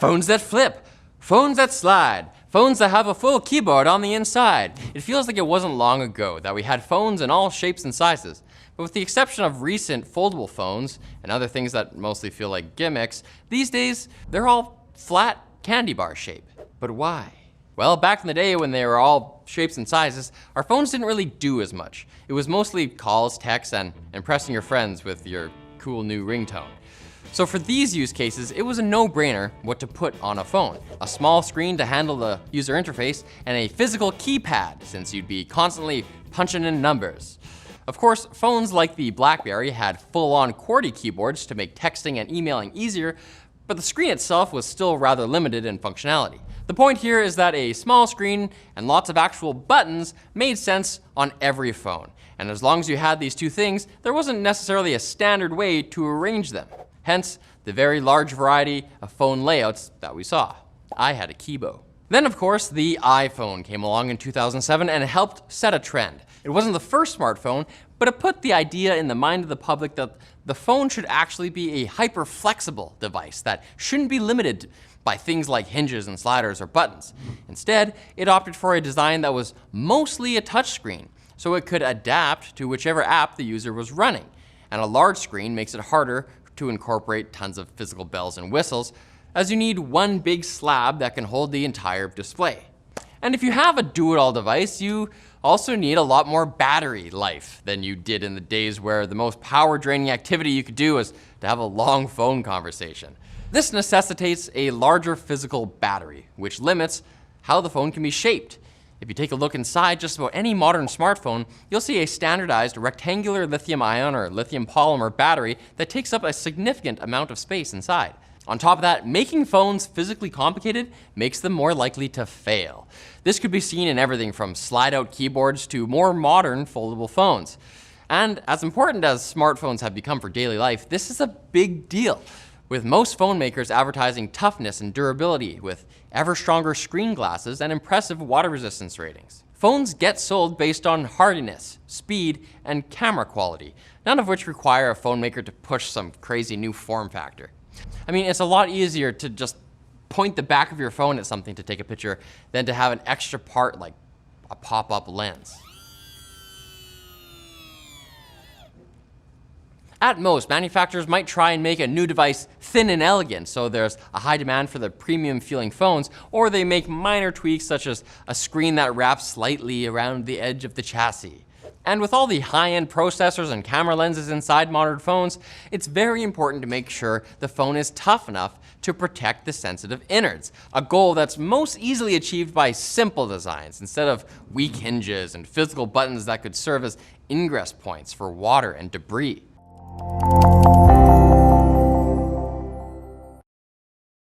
Phones that flip, phones that slide, phones that have a full keyboard on the inside. It feels like it wasn't long ago that we had phones in all shapes and sizes. But with the exception of recent foldable phones and other things that mostly feel like gimmicks, these days they're all flat candy bar shape. But why? Well, back in the day when they were all shapes and sizes, our phones didn't really do as much. It was mostly calls, texts, and impressing your friends with your cool new ringtone. So for these use cases, it was a no-brainer what to put on a phone. A small screen to handle the user interface, and a physical keypad, since you'd be constantly punching in numbers. Of course, phones like the BlackBerry had full-on QWERTY keyboards to make texting and emailing easier, but the screen itself was still rather limited in functionality. The point here is that a small screen and lots of actual buttons made sense on every phone. And as long as you had these two things, there wasn't necessarily a standard way to arrange them. Hence, the very large variety of phone layouts that we saw. I had a Kibo. Then, of course, the iPhone came along in 2007 and helped set a trend. It wasn't the first smartphone, but it put the idea in the mind of the public that the phone should actually be a hyper-flexible device that shouldn't be limited by things like hinges and sliders or buttons. Instead, it opted for a design that was mostly a touchscreen, so it could adapt to whichever app the user was running. And a large screen makes it harder to incorporate tons of physical bells and whistles, as you need one big slab that can hold the entire display. And if you have a do-it-all device, you also need a lot more battery life than you did in the days where the most power-draining activity you could do was to have a long phone conversation. This necessitates a larger physical battery, which limits how the phone can be shaped. If you take a look inside just about any modern smartphone, you'll see a standardized rectangular lithium-ion or lithium polymer battery that takes up a significant amount of space inside. On top of that, making phones physically complicated makes them more likely to fail. This could be seen in everything from slide-out keyboards to more modern foldable phones. And as important as smartphones have become for daily life, this is a big deal, with most phone makers advertising toughness and durability with ever stronger screen glasses and impressive water resistance ratings. Phones get sold based on hardiness, speed, and camera quality, none of which require a phone maker to push some crazy new form factor. I mean, it's a lot easier to just point the back of your phone at something to take a picture than to have an extra part like a pop-up lens. At most, manufacturers might try and make a new device thin and elegant, so there's a high demand for the premium-feeling phones, or they make minor tweaks such as a screen that wraps slightly around the edge of the chassis. And with all the high-end processors and camera lenses inside modern phones, it's very important to make sure the phone is tough enough to protect the sensitive innards, a goal that's most easily achieved by simple designs instead of weak hinges and physical buttons that could serve as ingress points for water and debris.